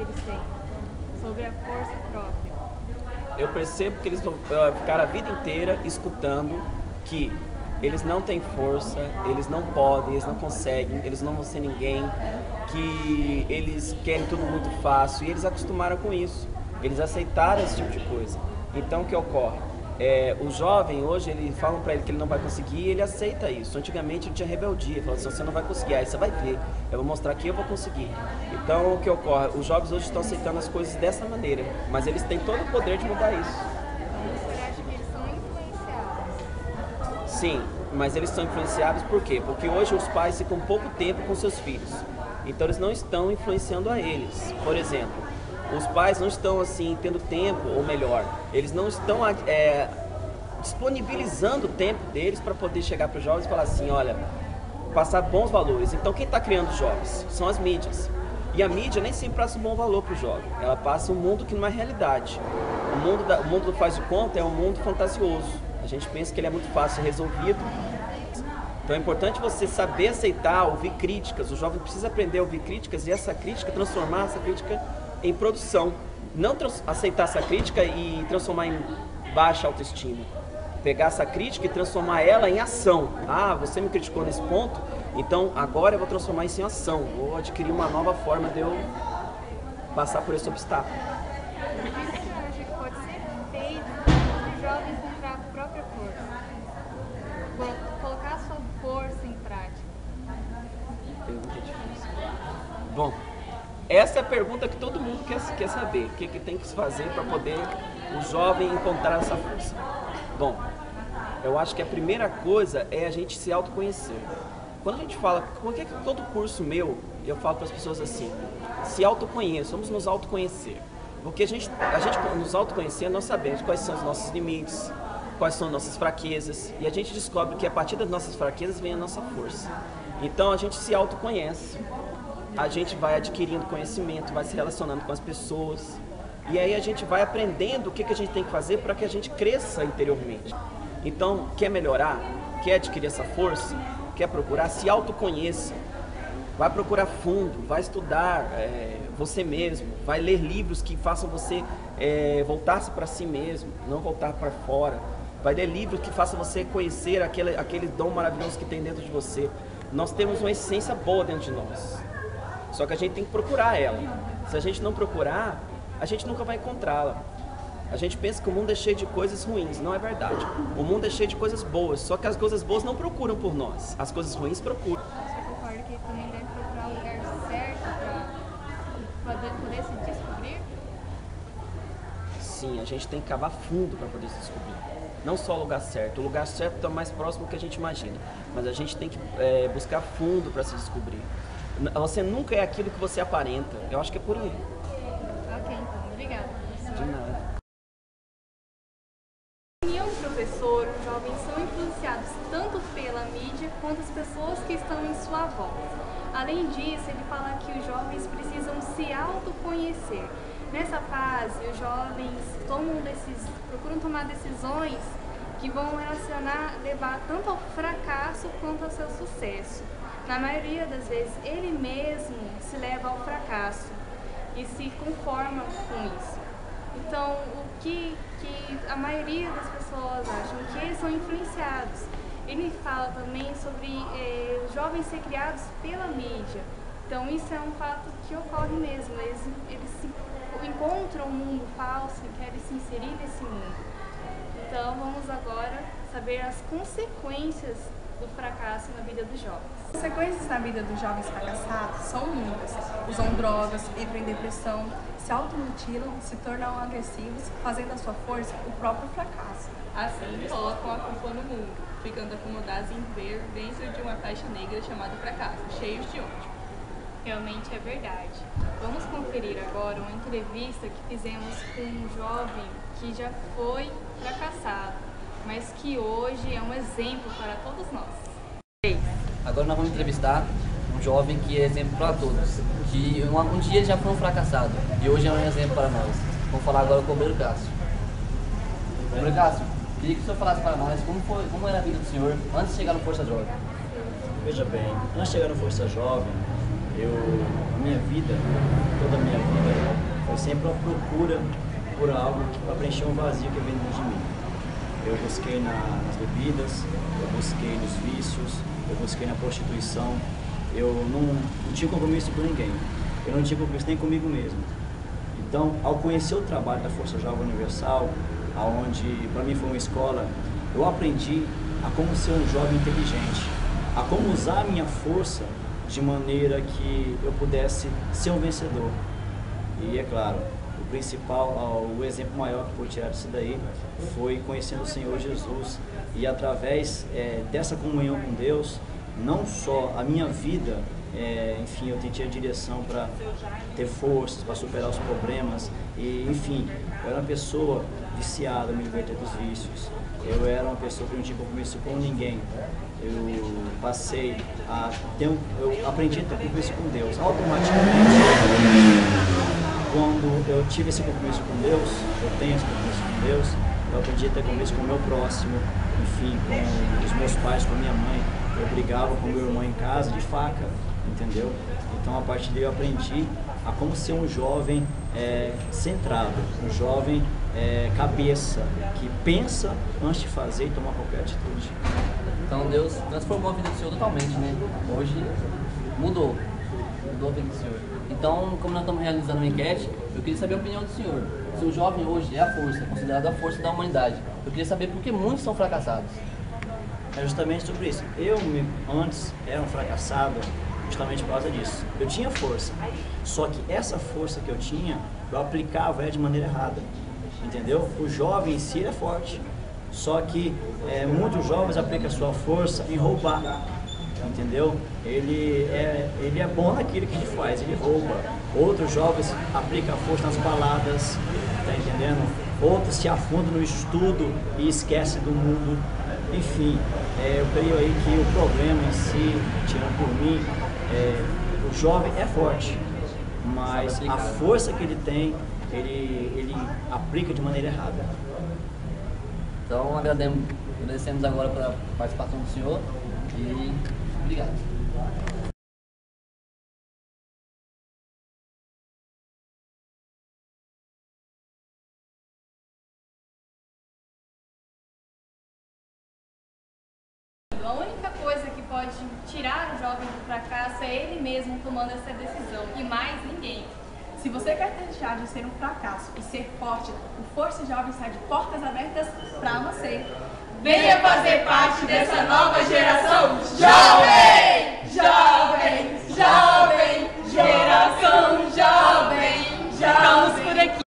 eles têm sobre a força própria? Eu percebo que eles vão ficar a vida inteira escutando que eles não têm força, eles não podem, eles não conseguem, eles não vão ser ninguém, que eles querem tudo muito fácil, e eles acostumaram com isso, eles aceitaram esse tipo de coisa. Então o que ocorre? O jovem hoje, falam para ele que ele não vai conseguir e ele aceita isso. Antigamente ele tinha rebeldia, falava assim, você não vai conseguir, aí você vai ver, eu vou mostrar que eu vou conseguir. Então o que ocorre? Os jovens hoje estão aceitando as coisas dessa maneira, mas eles têm todo o poder de mudar isso. Você acha que eles são influenciados? Sim, mas eles são influenciados por quê? Porque hoje os pais ficam pouco tempo com seus filhos, então eles não estão influenciando a eles. Por exemplo, os pais não estão assim tendo tempo, ou melhor, eles não estão disponibilizando o tempo deles para poder chegar para os jovens e falar assim, olha, passar bons valores. Então quem está criando os jovens? São as mídias. E a mídia nem sempre passa um bom valor para o jovem, ela passa um mundo que não é realidade. O mundo do faz de conta é um mundo fantasioso. A gente pensa que ele é muito fácil de ser resolvido. Então é importante você saber aceitar, ouvir críticas. O jovem precisa aprender a ouvir críticas e essa crítica, transformar essa crítica em produção. Não aceitar essa crítica e transformar em baixa autoestima. Pegar essa crítica e transformar ela em ação. Ah, você me criticou nesse ponto, então agora eu vou transformar isso em ação. Vou adquirir uma nova forma de eu passar por esse obstáculo. O que você acha que pode ser feito para o jovem encontrar a própria força? Colocar a sua força em prática? Pergunta difícil. Bom, essa é a pergunta que todo mundo quer saber. O que tem que se fazer para poder o jovem encontrar essa força? Bom, eu acho que a primeira coisa é a gente se autoconhecer. Quando a gente fala, por que todo curso meu, eu falo para as pessoas assim, se autoconheça, vamos nos autoconhecer. Porque a gente nos autoconhecer, nós sabemos quais são os nossos limites, quais são nossas fraquezas, e a gente descobre que a partir das nossas fraquezas vem a nossa força. Então a gente se autoconhece, a gente vai adquirindo conhecimento, vai se relacionando com as pessoas, e aí a gente vai aprendendo o que a gente tem que fazer para que a gente cresça interiormente. Então, quer melhorar, quer adquirir essa força, quer procurar, se autoconheça, vai procurar fundo, vai estudar você mesmo, vai ler livros que façam você voltar-se para si mesmo, não voltar para fora. Vai ler livros que façam você conhecer aquele dom maravilhoso que tem dentro de você. Nós temos uma essência boa dentro de nós, só que a gente tem que procurar ela. Se a gente não procurar, a gente nunca vai encontrá-la. A gente pensa que o mundo é cheio de coisas ruins, não é verdade. O mundo é cheio de coisas boas, só que as coisas boas não procuram por nós, as coisas ruins procuram. Você concorda que também deve procurar o lugar certo para poder se descobrir? Sim, a gente tem que cavar fundo para poder se descobrir. Não só o lugar certo está mais próximo do que a gente imagina, mas a gente tem que buscar fundo para se descobrir. Você nunca é aquilo que você aparenta, eu acho que é por aí. Ok, então, obrigada, professor. De nada. Na opinião do professor, os jovens são influenciados tanto pela mídia quanto as pessoas que estão em sua volta. Além disso, ele fala que os jovens precisam se autoconhecer. Nessa fase, os jovens procuram tomar decisões que vão levar tanto ao fracasso quanto ao seu sucesso. Na maioria das vezes, ele mesmo se leva ao fracasso e se conforma com isso. Então, o que a maioria das pessoas acham que eles são influenciados. Ele fala também sobre os jovens ser criados pela mídia. Então, isso é um fato que ocorre mesmo. Eles se encontram um mundo falso e querem se inserir nesse mundo. Então, vamos agora saber as consequências do fracasso na vida dos jovens. As consequências na vida dos jovens fracassados são muitas. Usam drogas, entram em depressão, se automutilam, se tornam agressivos, fazendo a sua força o próprio fracasso. Assim, colocam a culpa no mundo, ficando acomodados em viver dentro de uma caixa negra chamada fracasso, cheios de ódio. Realmente é verdade. Vamos conferir agora uma entrevista que fizemos com um jovem que já foi fracassado, mas que hoje é um exemplo para todos nós. Agora nós vamos entrevistar um jovem que é exemplo para todos, que um dia já foi um fracassado e hoje é um exemplo para nós. Vamos falar agora com o Obreiro Cássio. Obreiro Cássio, queria que o senhor falasse para nós como era a vida do senhor antes de chegar no Força Jovem. Veja bem, antes de chegar no Força Jovem, A minha vida, toda a minha vida, foi sempre uma procura por algo para preencher um vazio que vem dentro de mim. Eu busquei nas bebidas, eu busquei nos vícios, eu busquei na prostituição. Eu não tinha compromisso com ninguém, eu não tinha compromisso nem comigo mesmo. Então, ao conhecer o trabalho da Força Jovem Universal, onde para mim foi uma escola, eu aprendi a como ser um jovem inteligente, a como usar a minha força de maneira que eu pudesse ser um vencedor. E é claro, o principal, o exemplo maior que pude tirar disso daí foi conhecendo o Senhor Jesus e através dessa comunhão com Deus, não só a minha vida, enfim, eu tinha direção para ter forças, para superar os problemas e, enfim, eu era uma pessoa viciada, me libertei dos vícios, eu era uma pessoa que não tinha compromisso com ninguém. Eu passei a ter eu aprendi a ter compromisso com Deus. Automaticamente, quando eu tive esse compromisso com Deus, eu tenho esse compromisso com Deus, eu aprendi a ter compromisso com o meu próximo, enfim, com os meus pais, com a minha mãe. Eu brigava com meu irmão em casa de faca, entendeu? Então, a partir daí eu aprendi a como ser um jovem centrado, um jovem cabeça, que pensa antes de fazer e tomar qualquer atitude. Então Deus transformou a vida do Senhor totalmente, né? Hoje mudou a vida do Senhor. Então, como nós estamos realizando uma enquete, eu queria saber a opinião do Senhor. Se o jovem hoje é a força, é considerado a força da humanidade, eu queria saber por que muitos são fracassados. É justamente sobre isso. Eu antes era um fracassado justamente por causa disso. Eu tinha força, só que essa força que eu tinha, eu aplicava ela de maneira errada, entendeu? O jovem em si é forte, só que muitos jovens aplicam a sua força em roubar, entendeu? Ele é bom naquilo que ele faz, ele rouba. Outros jovens aplicam a força nas baladas, tá entendendo? Outros se afundam no estudo e esquecem do mundo. Enfim, eu creio aí que o problema em si, tirando por mim, o jovem é forte, mas a força que ele tem, ele aplica de maneira errada. Então agradecemos agora pela participação do senhor e obrigado. A única coisa que pode tirar o jovem do fracasso é ele mesmo tomando essa decisão e mais ninguém. Se você quer deixar de ser um fracasso e ser forte, o Força Jovem está de portas abertas para você. Venha fazer parte dessa nova geração jovem! Jovem! Jovem! Geração jovem! Estamos por aqui.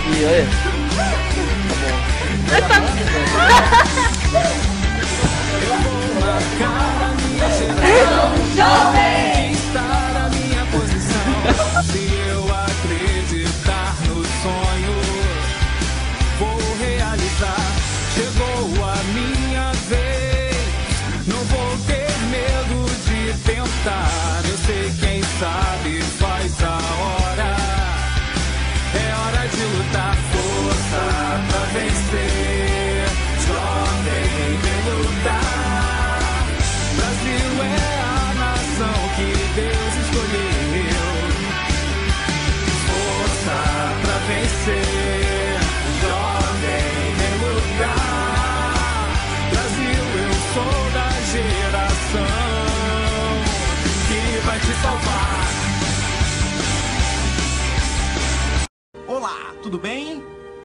E aí? Tá bom. Jovem! Estar a minha posição. Se eu acreditar no sonho, vou realizar. Chegou a minha vez. Não vou ter medo de tentar. Eu sei, quem sabe faz a hora. É hora de lutar, força pra vencer. Jovem, vem lutar. Brasil é a nação que Deus escolheu. Força pra vencer. Jovem, vem lutar. Brasil, eu sou da geração que vai te salvar. Olá, tudo bem?